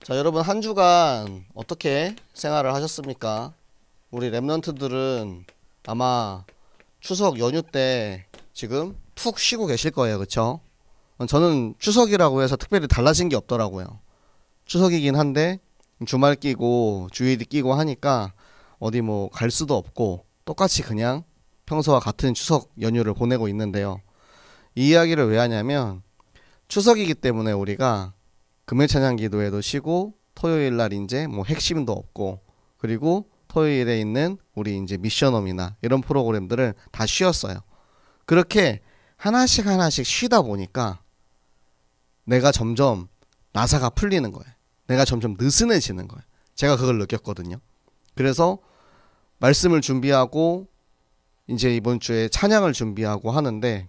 자, 여러분 한 주간 어떻게 생활을 하셨습니까? 우리 랩런트들은 아마 추석 연휴 때 지금 푹 쉬고 계실 거예요. 그쵸? 저는 추석이라고 해서 특별히 달라진 게 없더라고요. 추석이긴 한데 주말 끼고 주일이 끼고 하니까 어디 뭐 갈 수도 없고 똑같이 그냥 평소와 같은 추석 연휴를 보내고 있는데요. 이 이야기를 왜 하냐면 추석이기 때문에 우리가 금요 찬양 기도회도 쉬고 토요일 날 이제 뭐 핵심도 없고 그리고 토요일에 있는 우리 이제 미션홈이나 이런 프로그램들을 다 쉬었어요. 그렇게 하나씩 하나씩 쉬다 보니까 내가 점점 나사가 풀리는 거예요. 내가 점점 느슨해지는 거예요. 제가 그걸 느꼈거든요. 그래서 말씀을 준비하고 이제 이번 주에 찬양을 준비하고 하는데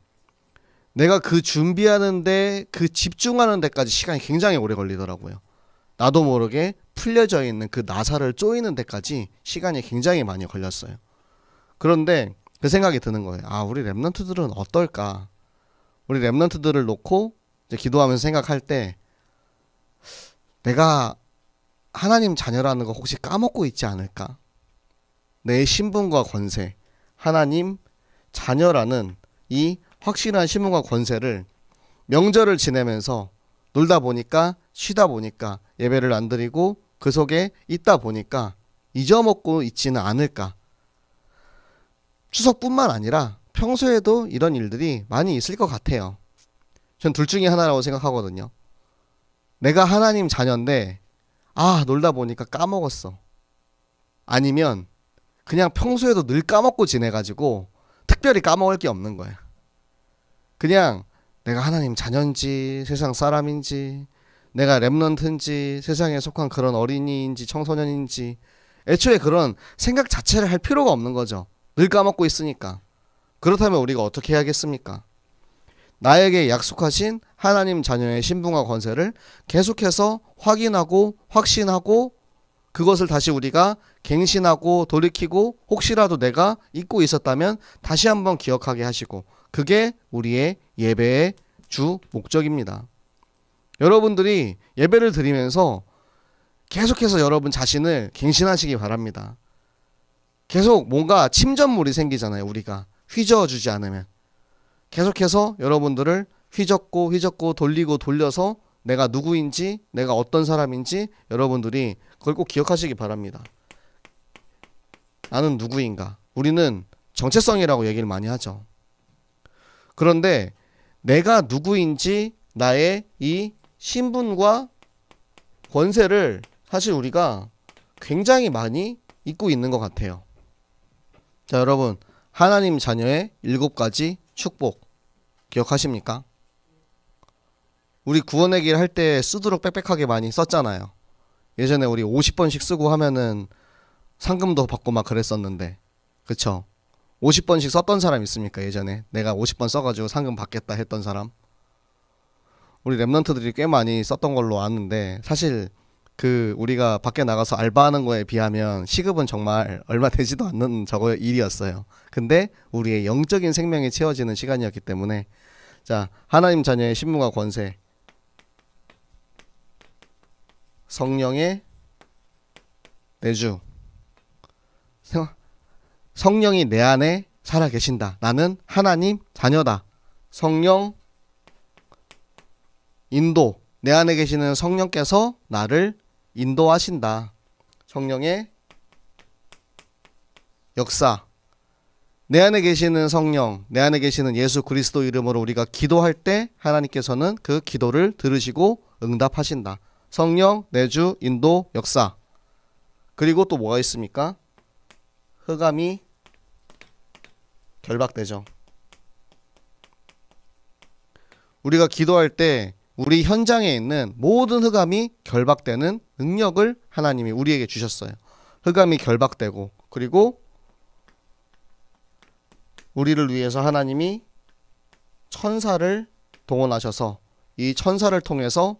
내가 그 준비하는데 그 집중하는 데까지 시간이 굉장히 오래 걸리더라고요. 나도 모르게 풀려져 있는 그 나사를 쪼이는 데까지 시간이 굉장히 많이 걸렸어요. 그런데 그 생각이 드는 거예요. 아, 우리 랩런트들은 어떨까? 우리 랩런트들을 놓고 이제 기도하면서 생각할 때 내가 하나님 자녀라는 거 혹시 까먹고 있지 않을까? 내 신분과 권세, 하나님 자녀라는 이 확실한 신분과 권세를 명절을 지내면서 놀다 보니까 쉬다 보니까 예배를 안 드리고 그 속에 있다 보니까 잊어먹고 있지는 않을까. 추석뿐만 아니라 평소에도 이런 일들이 많이 있을 것 같아요. 전 둘 중에 하나라고 생각하거든요. 내가 하나님 자녀인데 놀다 보니까 까먹었어. 아니면 그냥 평소에도 늘 까먹고 지내가지고 특별히 까먹을 게 없는 거야. 그냥 내가 하나님 자녀인지 세상 사람인지 내가 랩런트인지 세상에 속한 그런 어린이인지 청소년인지 애초에 그런 생각 자체를 할 필요가 없는 거죠. 늘 까먹고 있으니까. 그렇다면 우리가 어떻게 해야겠습니까? 나에게 약속하신 하나님 자녀의 신분과 권세를 계속해서 확인하고 확신하고 그것을 다시 우리가 갱신하고 돌이키고 혹시라도 내가 잊고 있었다면 다시 한번 기억하게 하시고 그게 우리의 예배의 주 목적입니다. 여러분들이 예배를 드리면서 계속해서 여러분 자신을 갱신하시기 바랍니다. 계속 뭔가 침전물이 생기잖아요. 우리가 휘저어주지 않으면. 계속해서 여러분들을 휘젓고 돌리고 돌려서 내가 누구인지 내가 어떤 사람인지 여러분들이 그걸 꼭 기억하시기 바랍니다. 나는 누구인가? 우리는 정체성이라고 얘기를 많이 하죠. 그런데 내가 누구인지 나의 이 신분과 권세를 사실 우리가 굉장히 많이 잊고 있는 것 같아요. 자, 여러분 하나님 자녀의 7가지 축복 기억하십니까? 우리 구원의 길 할 때 쓰도록 빽빽하게 많이 썼잖아요. 예전에 우리 50번씩 쓰고 하면은 상금도 받고 막 그랬었는데 그쵸? 50번씩 썼던 사람 있습니까? 예전에 내가 50번 써가지고 상금 받겠다 했던 사람. 우리 랩런트들이 꽤 많이 썼던 걸로 아는데 사실 그 우리가 밖에 나가서 알바하는 거에 비하면 시급은 정말 얼마 되지도 않는 저거 일이었어요. 근데 우리의 영적인 생명이 채워지는 시간이었기 때문에 자, 하나님 자녀의 신분과 권세, 성령의 내주, 성령이 내 안에 살아계신다. 나는 하나님 자녀다. 성령 인도, 내 안에 계시는 성령께서 나를 인도하신다. 성령의 역사, 내 안에 계시는 성령, 내 안에 계시는 예수 그리스도 이름으로 우리가 기도할 때 하나님께서는 그 기도를 들으시고 응답하신다. 성령, 내주, 인도, 역사. 그리고 또 뭐가 있습니까? 흑암이 결박되죠. 우리가 기도할 때 우리 현장에 있는 모든 흑암이 결박되는 능력을 하나님이 우리에게 주셨어요. 흑암이 결박되고 그리고 우리를 위해서 하나님이 천사를 동원하셔서 이 천사를 통해서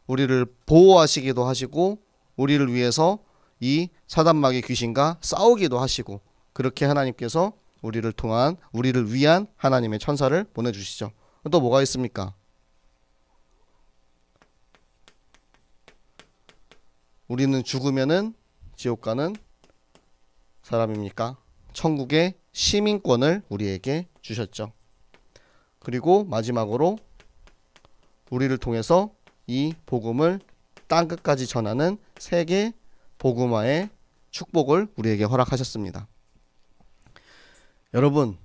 우리를 보호하시기도 하시고 우리를 위해서 이 사단마귀 귀신과 싸우기도 하시고 그렇게 하나님께서 우리를 위한 하나님의 천사를 보내주시죠. 또 뭐가 있습니까? 우리는 죽으면은 지옥 가는 사람입니까? 천국의 시민권을 우리에게 주셨죠. 그리고 마지막으로 우리를 통해서 이 복음을 땅끝까지 전하는 세계 복음화의 축복을 우리에게 허락하셨습니다. 여러분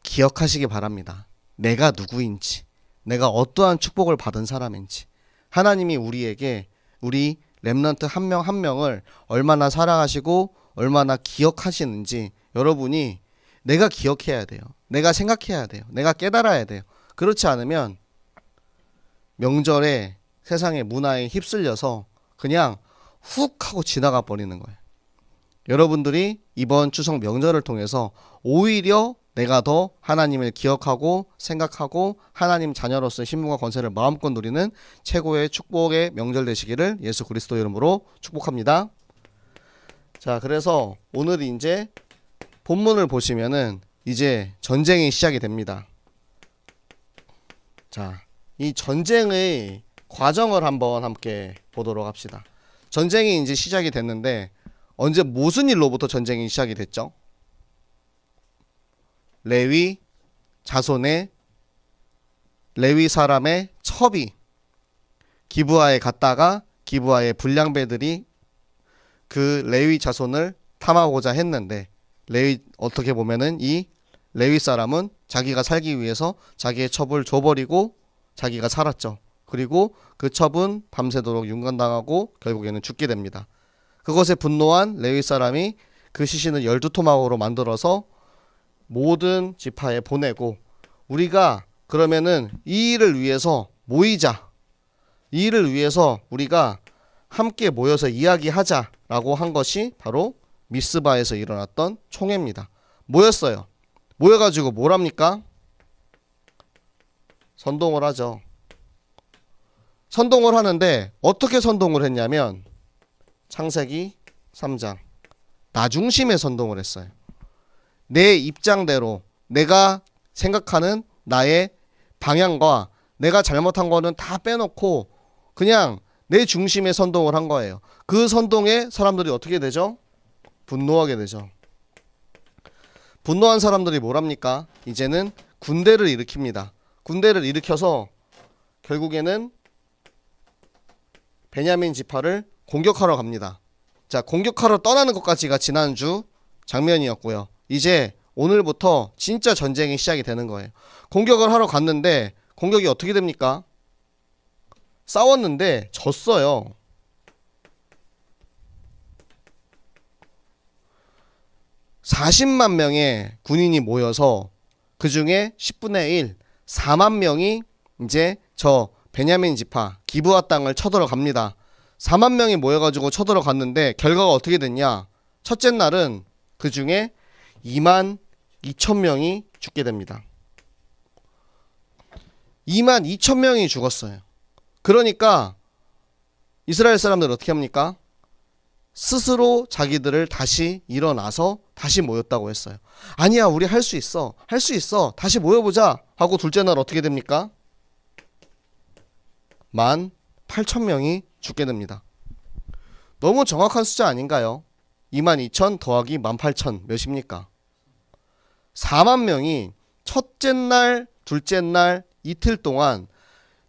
기억하시기 바랍니다. 내가 누구인지, 내가 어떠한 축복을 받은 사람인지, 하나님이 우리에게 우리 렘넌트 한 명 한 명을 얼마나 사랑하시고 얼마나 기억하시는지 여러분이 내가 기억해야 돼요. 내가 생각해야 돼요. 내가 깨달아야 돼요. 그렇지 않으면 명절에 세상의 문화에 휩쓸려서 그냥 훅 하고 지나가 버리는 거예요. 여러분들이 이번 추석 명절을 통해서 오히려 내가 더 하나님을 기억하고 생각하고 하나님 자녀로서의 신분과 권세를 마음껏 누리는 최고의 축복의 명절 되시기를 예수 그리스도 이름으로 축복합니다. 자, 그래서 오늘 이제 본문을 보시면은 이제 전쟁이 시작이 됩니다. 자, 이 전쟁의 과정을 한번 함께 보도록 합시다. 전쟁이 이제 시작이 됐는데 언제 무슨 일로부터 전쟁이 시작이 됐죠? 레위 자손의 레위 사람의 첩이 기브아에 갔다가 기브아의 불량배들이 그 레위 자손을 탐하고자 했는데 레위 어떻게 보면은 이 레위 사람은 자기가 살기 위해서 자기의 첩을 줘버리고 자기가 살았죠. 그리고 그 첩은 밤새도록 윤관당하고 결국에는 죽게 됩니다. 그것에 분노한 레위 사람이 그 시신을 12토막으로 만들어서 모든 지파에 보내고 우리가 그러면은 이 일을 위해서 모이자. 이 일을 위해서 우리가 함께 모여서 이야기하자라고 한 것이 바로 미스바에서 일어났던 총회입니다. 모였어요. 모여가지고 뭘 합니까? 선동을 하죠. 선동을 하는데 어떻게 선동을 했냐면 창세기 3장 나 중심의 선동을 했어요. 내 입장대로 내가 생각하는 나의 방향과 내가 잘못한 거는 다 빼놓고 그냥 내 중심의 선동을 한 거예요. 그 선동에 사람들이 어떻게 되죠? 분노하게 되죠. 분노한 사람들이 뭘 합니까? 이제는 군대를 일으킵니다. 군대를 일으켜서 결국에는 베냐민 지파를 공격하러 갑니다. 자, 공격하러 떠나는 것까지가 지난주 장면이었고요. 이제 오늘부터 진짜 전쟁이 시작이 되는 거예요. 공격을 하러 갔는데 공격이 어떻게 됩니까? 싸웠는데 졌어요. (40만) 명의 군인이 모여서 그 중에 10분의 1 4만 명이 이제 저 베냐민 지파 기브아 땅을 쳐들어 갑니다. 4만 명이 모여가지고 쳐들어 갔는데 결과가 어떻게 됐냐? 첫째 날은 그 중에 2만 2천 명이 죽게 됩니다. 2만 2천 명이 죽었어요. 그러니까 이스라엘 사람들 어떻게 합니까? 스스로 자기들을 다시 일어나서 다시 모였다고 했어요. 아니야, 우리 할 수 있어. 할 수 있어. 다시 모여보자 하고 둘째 날 어떻게 됩니까? 18,000명이 죽게 됩니다. 너무 정확한 숫자 아닌가요? 22,000 더하기 18,000 몇입니까? 4만 명이 첫째 날, 둘째 날 이틀 동안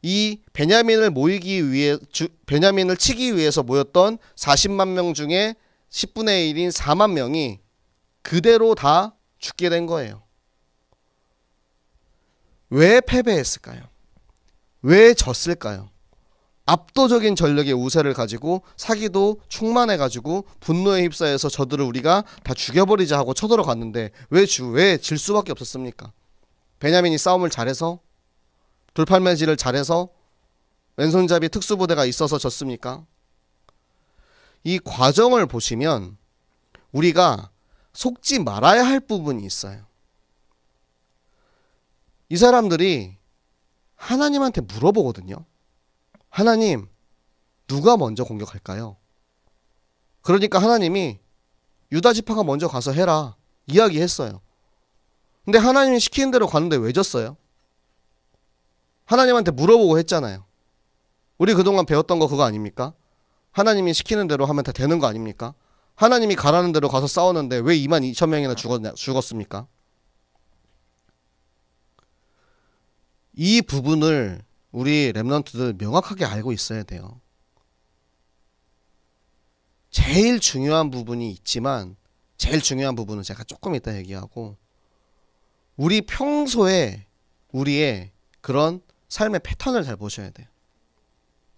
이 베냐민을 모이기 위해 베냐민을 치기 위해서 모였던 40만 명 중에 10분의 1인 4만 명이 그대로 다 죽게 된 거예요. 왜 패배했을까요? 왜 졌을까요? 압도적인 전력의 우세를 가지고 사기도 충만해가지고 분노에 휩싸여서 저들을 우리가 다 죽여버리자 하고 쳐들어갔는데 왜 질 수밖에 없었습니까? 베냐민이 싸움을 잘해서? 돌팔매질을 잘해서? 왼손잡이 특수부대가 있어서 졌습니까? 이 과정을 보시면 우리가 속지 말아야 할 부분이 있어요. 이 사람들이 하나님한테 물어보거든요. 하나님, 누가 먼저 공격할까요? 그러니까 하나님이 유다 지파가 먼저 가서 해라 이야기했어요. 근데 하나님이 시키는 대로 가는데 왜 졌어요? 하나님한테 물어보고 했잖아요. 우리 그동안 배웠던 거 그거 아닙니까? 하나님이 시키는 대로 하면 다 되는 거 아닙니까? 하나님이 가라는 대로 가서 싸우는데 왜 22,000명이나 죽었습니까? 이 부분을 우리 렘넌트들 명확하게 알고 있어야 돼요. 제일 중요한 부분이 있지만 제일 중요한 부분은 제가 조금 이따 얘기하고, 우리 평소에 우리의 그런 삶의 패턴을 잘 보셔야 돼요.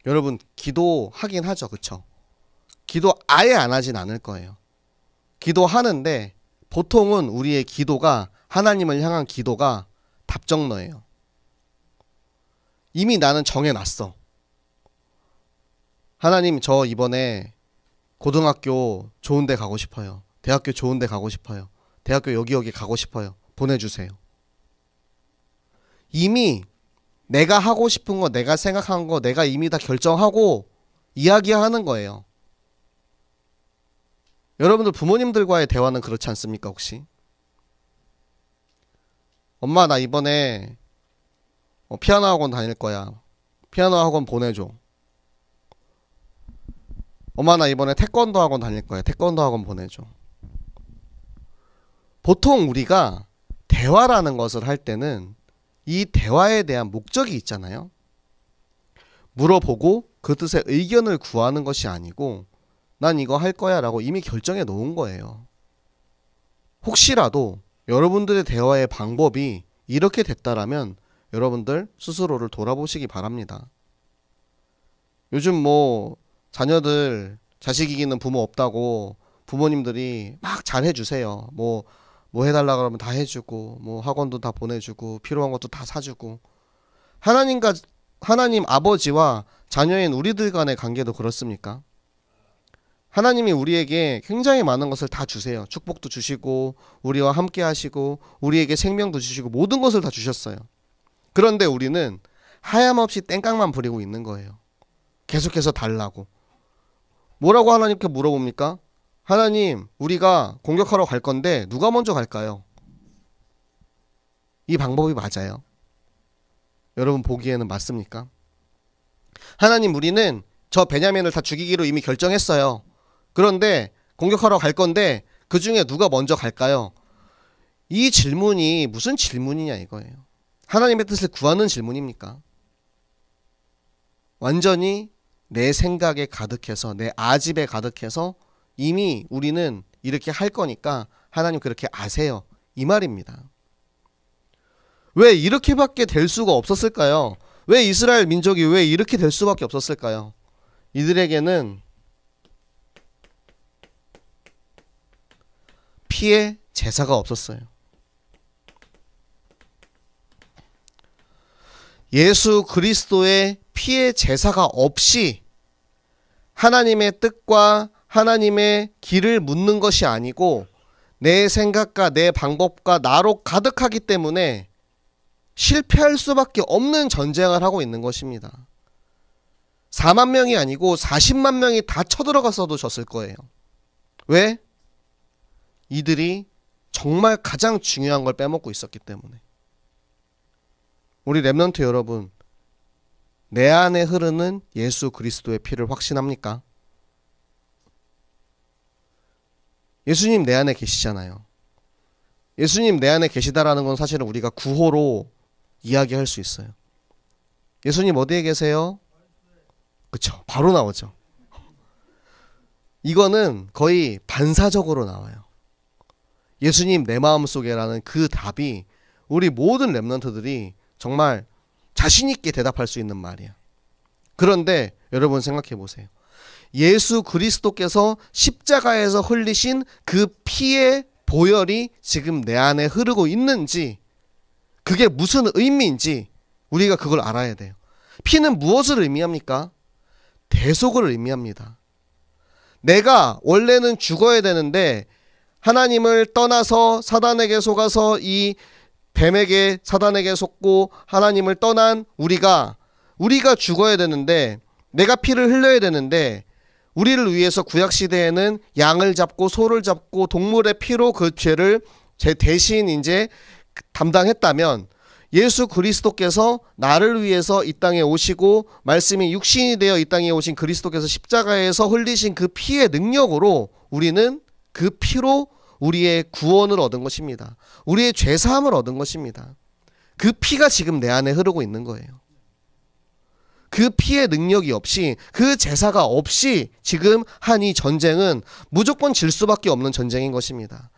여러분 기도하긴 하죠, 그쵸? 기도 아예 안 하진 않을 거예요. 기도하는데 보통은 우리의 기도가, 하나님을 향한 기도가 답정너예요. 이미 나는 정해놨어. 하나님, 저 이번에 고등학교 좋은 데 가고 싶어요. 대학교 좋은 데 가고 싶어요. 대학교 여기 가고 싶어요. 보내주세요. 이미 내가 하고 싶은 거, 내가 생각한 거, 내가 이미 다 결정하고 이야기하는 거예요. 여러분들 부모님들과의 대화는 그렇지 않습니까, 혹시? 엄마, 나 이번에 피아노 학원 다닐 거야. 피아노 학원 보내줘. 엄마, 나 이번에 태권도 학원 다닐 거야. 태권도 학원 보내줘. 보통 우리가 대화라는 것을 할 때는 이 대화에 대한 목적이 있잖아요. 물어보고 그 뜻의 의견을 구하는 것이 아니고 난 이거 할 거야 라고 이미 결정해 놓은 거예요. 혹시라도 여러분들의 대화의 방법이 이렇게 됐다라면 여러분들 스스로를 돌아보시기 바랍니다. 요즘 뭐 자녀들 자식 이기는 부모 없다고 부모님들이 막 잘해주세요. 뭐 해달라 그러면 다 해주고, 뭐 학원도 다 보내주고, 필요한 것도 다 사주고. 하나님 아버지와 자녀인 우리들 간의 관계도 그렇습니까? 하나님이 우리에게 굉장히 많은 것을 다 주세요. 축복도 주시고, 우리와 함께 하시고, 우리에게 생명도 주시고, 모든 것을 다 주셨어요. 그런데 우리는 하염없이 땡깡만 부리고 있는 거예요. 계속해서 달라고. 뭐라고 하나님께 물어봅니까? 하나님, 우리가 공격하러 갈 건데 누가 먼저 갈까요? 이 방법이 맞아요? 여러분 보기에는 맞습니까? 하나님, 우리는 저 베냐민을 다 죽이기로 이미 결정했어요. 그런데 공격하러 갈 건데 그 중에 누가 먼저 갈까요? 이 질문이 무슨 질문이냐 이거예요. 하나님의 뜻을 구하는 질문입니까? 완전히 내 생각에 가득해서, 내 아집에 가득해서 이미 우리는 이렇게 할 거니까 하나님 그렇게 아세요, 이 말입니다. 왜 이렇게밖에 될 수가 없었을까요? 왜 이스라엘 민족이 왜 이렇게 될 수밖에 없었을까요? 이들에게는 피의 제사가 없었어요. 예수 그리스도의 피의 제사가 없이 하나님의 뜻과 하나님의 길을 묻는 것이 아니고 내 생각과 내 방법과 나로 가득하기 때문에 실패할 수밖에 없는 전쟁을 하고 있는 것입니다. 4만 명이 아니고 40만 명이 다 쳐들어갔어도 졌을 거예요. 왜? 이들이 정말 가장 중요한 걸 빼먹고 있었기 때문에. 우리 렘넌트 여러분, 내 안에 흐르는 예수 그리스도의 피를 확신합니까? 예수님 내 안에 계시잖아요. 예수님 내 안에 계시다라는 건 사실은 우리가 구호로 이야기할 수 있어요. 예수님 어디에 계세요? 그쵸, 바로 나오죠. 이거는 거의 반사적으로 나와요. 예수님 내 마음속에라는 그 답이 우리 모든 렘넌트들이 정말 자신있게 대답할 수 있는 말이야. 그런데 여러분 생각해 보세요. 예수 그리스도께서 십자가에서 흘리신 그 피의 보혈이 지금 내 안에 흐르고 있는지, 그게 무슨 의미인지 우리가 그걸 알아야 돼요. 피는 무엇을 의미합니까? 대속을 의미합니다. 내가 원래는 죽어야 되는데 하나님을 떠나서 사단에게 속아서 이 뱀에게, 사단에게 속고 하나님을 떠난 우리가 죽어야 되는데, 내가 피를 흘려야 되는데, 우리를 위해서 구약시대에는 양을 잡고 소를 잡고 동물의 피로 그 죄를 대신 이제 담당했다면, 예수 그리스도께서 나를 위해서 이 땅에 오시고 말씀이 육신이 되어 이 땅에 오신 그리스도께서 십자가에서 흘리신 그 피의 능력으로 우리는 그 피로 우리의 구원을 얻은 것입니다. 우리의 죄사함을 얻은 것입니다. 그 피가 지금 내 안에 흐르고 있는 거예요. 그 피의 능력이 없이, 그 제사가 없이 지금 한 이 전쟁은 무조건 질 수밖에 없는 전쟁인 것입니다.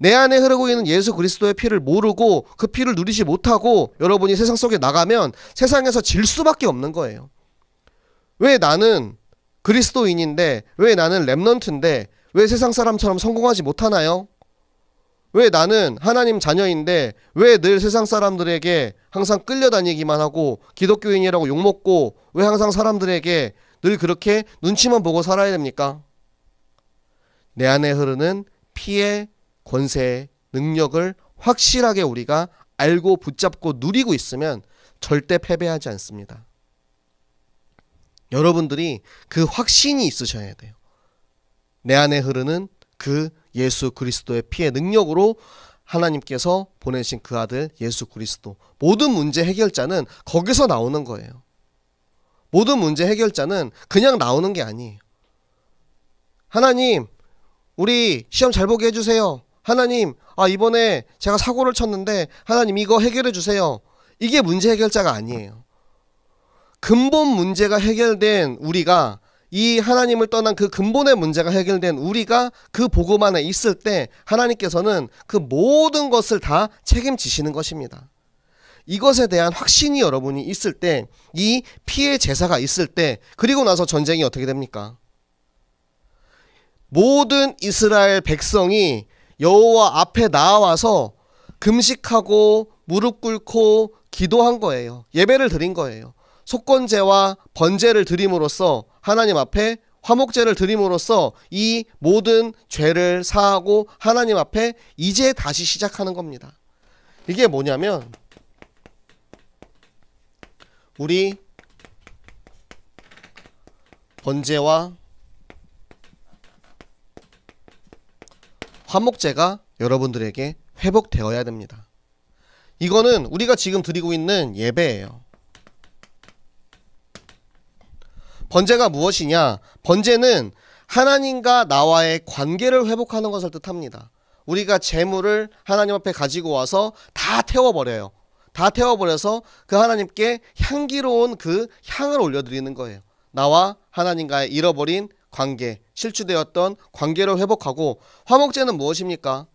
내 안에 흐르고 있는 예수 그리스도의 피를 모르고 그 피를 누리지 못하고 여러분이 세상 속에 나가면 세상에서 질 수밖에 없는 거예요. 왜 나는 그리스도인인데, 왜 나는 렘넌트인데 왜 세상 사람처럼 성공하지 못하나요? 왜 나는 하나님 자녀인데 왜 늘 세상 사람들에게 항상 끌려다니기만 하고 기독교인이라고 욕먹고 왜 항상 사람들에게 늘 그렇게 눈치만 보고 살아야 됩니까? 내 안에 흐르는 피의 권세의 능력을 확실하게 우리가 알고 붙잡고 누리고 있으면 절대 패배하지 않습니다. 여러분들이 그 확신이 있으셔야 돼요. 내 안에 흐르는 그 예수 그리스도의 피의 능력으로 하나님께서 보내신 그 아들 예수 그리스도, 모든 문제 해결자는 거기서 나오는 거예요. 모든 문제 해결자는 그냥 나오는 게 아니에요. 하나님, 우리 시험 잘 보게 해주세요. 하나님, 이번에 제가 사고를 쳤는데 하나님 이거 해결해 주세요. 이게 문제 해결자가 아니에요. 근본 문제가 해결된 우리가, 이 하나님을 떠난 그 근본의 문제가 해결된 우리가 그 복음 안에 있을 때 하나님께서는 그 모든 것을 다 책임지시는 것입니다. 이것에 대한 확신이 여러분이 있을 때, 이 피의 제사가 있을 때, 그리고 나서 전쟁이 어떻게 됩니까? 모든 이스라엘 백성이 여호와 앞에 나와서 금식하고 무릎 꿇고 기도한 거예요. 예배를 드린 거예요. 속건제와 번제를 드림으로써, 하나님 앞에 화목제를 드림으로써 이 모든 죄를 사하고 하나님 앞에 이제 다시 시작하는 겁니다. 이게 뭐냐면, 우리 번제와 화목제가 여러분들에게 회복되어야 됩니다. 이거는 우리가 지금 드리고 있는 예배예요. 번제가 무엇이냐? 번제는 하나님과 나와의 관계를 회복하는 것을 뜻합니다. 우리가 제물을 하나님 앞에 가지고 와서 다 태워버려요. 다 태워버려서 그 하나님께 향기로운 그 향을 올려드리는 거예요. 나와 하나님과의 잃어버린 관계, 실추되었던 관계를 회복하고, 화목제는 무엇입니까?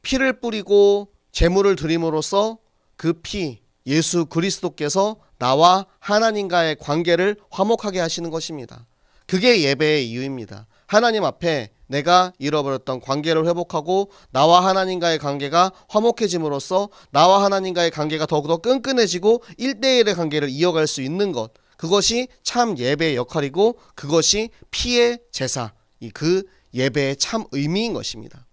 피를 뿌리고 제물을 드림으로써 그 피, 예수 그리스도께서 나와 하나님과의 관계를 화목하게 하시는 것입니다. 그게 예배의 이유입니다. 하나님 앞에 내가 잃어버렸던 관계를 회복하고 나와 하나님과의 관계가 화목해짐으로써 나와 하나님과의 관계가 더욱더 끈끈해지고 1대1의 관계를 이어갈 수 있는 것, 그것이 참 예배의 역할이고 그것이 피의 제사, 그 예배의 참 의미인 것입니다.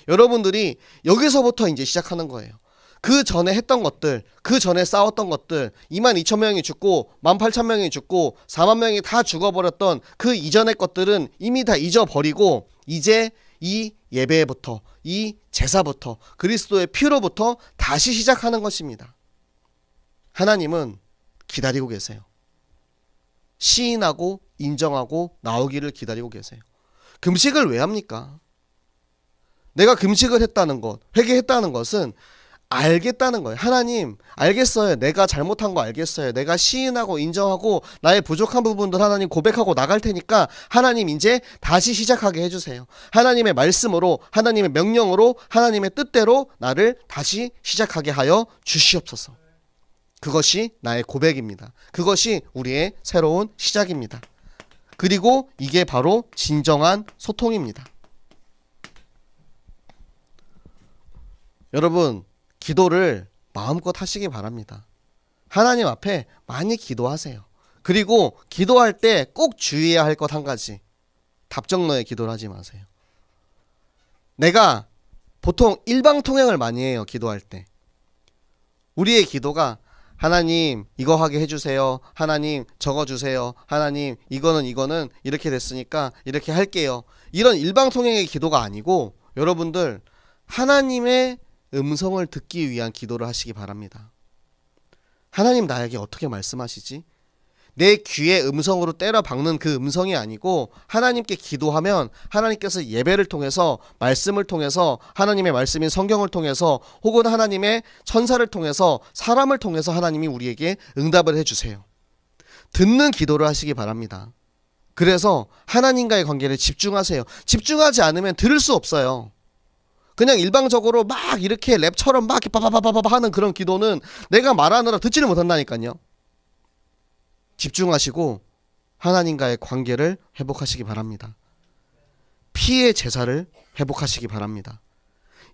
여러분들이 여기서부터 이제 시작하는 거예요. 그 전에 했던 것들, 그 전에 싸웠던 것들, 22,000명이 죽고 18,000명이 죽고 40,000명이 다 죽어버렸던 그 이전의 것들은 이미 다 잊어버리고 이제 이 예배부터, 이 제사부터, 그리스도의 피로부터 다시 시작하는 것입니다. 하나님은 기다리고 계세요. 시인하고 인정하고 나오기를 기다리고 계세요. 금식을 왜 합니까? 내가 금식을 했다는 것, 회개했다는 것은 알겠다는 거예요. 하나님, 알겠어요. 내가 잘못한 거 알겠어요. 내가 시인하고 인정하고 나의 부족한 부분들 하나님 고백하고 나갈 테니까 하나님 이제 다시 시작하게 해주세요. 하나님의 말씀으로, 하나님의 명령으로, 하나님의 뜻대로 나를 다시 시작하게 하여 주시옵소서. 그것이 나의 고백입니다. 그것이 우리의 새로운 시작입니다. 그리고 이게 바로 진정한 소통입니다. 여러분, 기도를 마음껏 하시기 바랍니다. 하나님 앞에 많이 기도하세요. 그리고 기도할 때 꼭 주의해야 할 것 한 가지, 답정너에 기도를 하지 마세요. 내가 보통 일방통행을 많이 해요. 기도할 때 우리의 기도가 하나님 이거 하게 해주세요, 하나님 저거 주세요, 하나님 이거는 이렇게 됐으니까 이렇게 할게요, 이런 일방통행의 기도가 아니고, 여러분들 하나님의 음성을 듣기 위한 기도를 하시기 바랍니다. 하나님 나에게 어떻게 말씀하시지? 내 귀에 음성으로 때려 박는 그 음성이 아니고 하나님께 기도하면 하나님께서 예배를 통해서, 말씀을 통해서, 하나님의 말씀인 성경을 통해서, 혹은 하나님의 천사를 통해서, 사람을 통해서 하나님이 우리에게 응답을 해주세요. 듣는 기도를 하시기 바랍니다. 그래서 하나님과의 관계를 집중하세요. 집중하지 않으면 들을 수 없어요. 그냥 일방적으로 막 이렇게 랩처럼 막 빠바바바바 하는 그런 기도는 내가 말하느라 듣지를 못한다니까요. 집중하시고 하나님과의 관계를 회복하시기 바랍니다. 피의 제사를 회복하시기 바랍니다.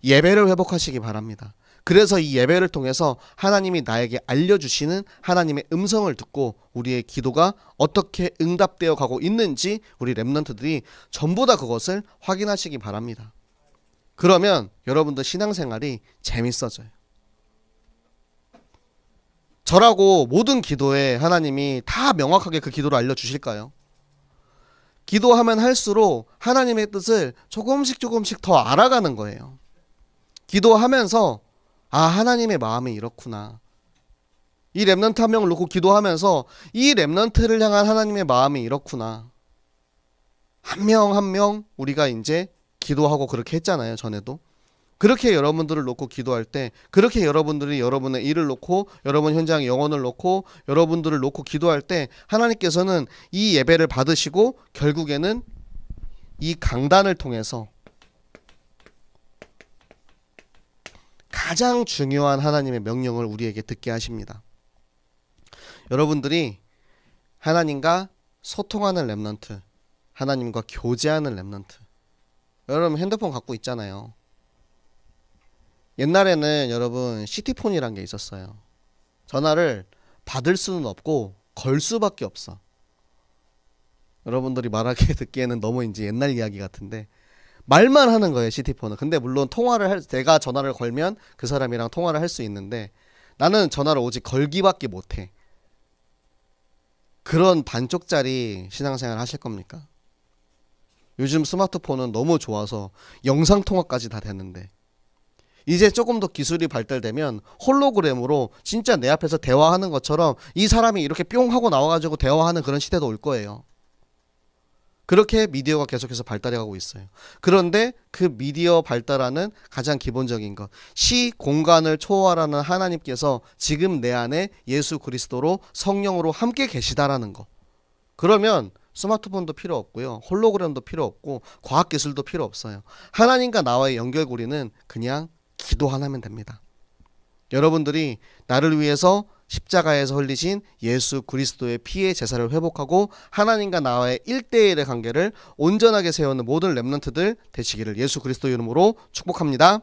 예배를 회복하시기 바랍니다. 그래서 이 예배를 통해서 하나님이 나에게 알려주시는 하나님의 음성을 듣고 우리의 기도가 어떻게 응답되어 가고 있는지 우리 렘넌트들이 전부 다 그것을 확인하시기 바랍니다. 그러면 여러분들 신앙생활이 재밌어져요. 저라고 모든 기도에 하나님이 다 명확하게 그 기도를 알려주실까요? 기도하면 할수록 하나님의 뜻을 조금씩 더 알아가는 거예요. 기도하면서 아, 하나님의 마음이 이렇구나. 이 렘넌트 한 명을 놓고 기도하면서 이 렘넌트를 향한 하나님의 마음이 이렇구나. 한 명 한 명 우리가 이제 기도하고 그렇게 했잖아요. 전에도. 그렇게 여러분들을 놓고 기도할 때, 그렇게 여러분들이 여러분의 일을 놓고, 여러분 현장의 영혼을 놓고, 여러분들을 놓고 기도할 때 하나님께서는 이 예배를 받으시고 결국에는 이 강단을 통해서 가장 중요한 하나님의 명령을 우리에게 듣게 하십니다. 여러분들이 하나님과 소통하는 렘넌트, 하나님과 교제하는 렘넌트. 여러분 핸드폰 갖고 있잖아요. 옛날에는 여러분 시티폰이란 게 있었어요. 전화를 받을 수는 없고 걸 수밖에 없어. 여러분들이 말하기에 듣기에는 너무 이제 옛날 이야기 같은데 말만 하는 거예요, 시티폰은. 근데 물론 내가 전화를 걸면 그 사람이랑 통화를 할 수 있는데 나는 전화를 오직 걸기밖에 못해. 그런 반쪽짜리 신앙생활 하실 겁니까? 요즘 스마트폰은 너무 좋아서 영상통화까지 다 되는데 이제 조금 더 기술이 발달되면 홀로그램으로 진짜 내 앞에서 대화하는 것처럼 이 사람이 이렇게 뿅 하고 나와가지고 대화하는 그런 시대도 올 거예요. 그렇게 미디어가 계속해서 발달해가고 있어요. 그런데 그 미디어 발달하는 가장 기본적인 것, 시 공간을 초월하는 하나님께서 지금 내 안에 예수 그리스도로 성령으로 함께 계시다라는 거. 그러면 스마트폰도 필요 없고요. 홀로그램도 필요 없고 과학기술도 필요 없어요. 하나님과 나와의 연결고리는 그냥 기도 하나면 됩니다. 여러분들이 나를 위해서 십자가에서 흘리신 예수 그리스도의 피의 제사를 회복하고 하나님과 나와의 1대1의 관계를 온전하게 세우는 모든 렘넌트들 되시기를 예수 그리스도 이름으로 축복합니다.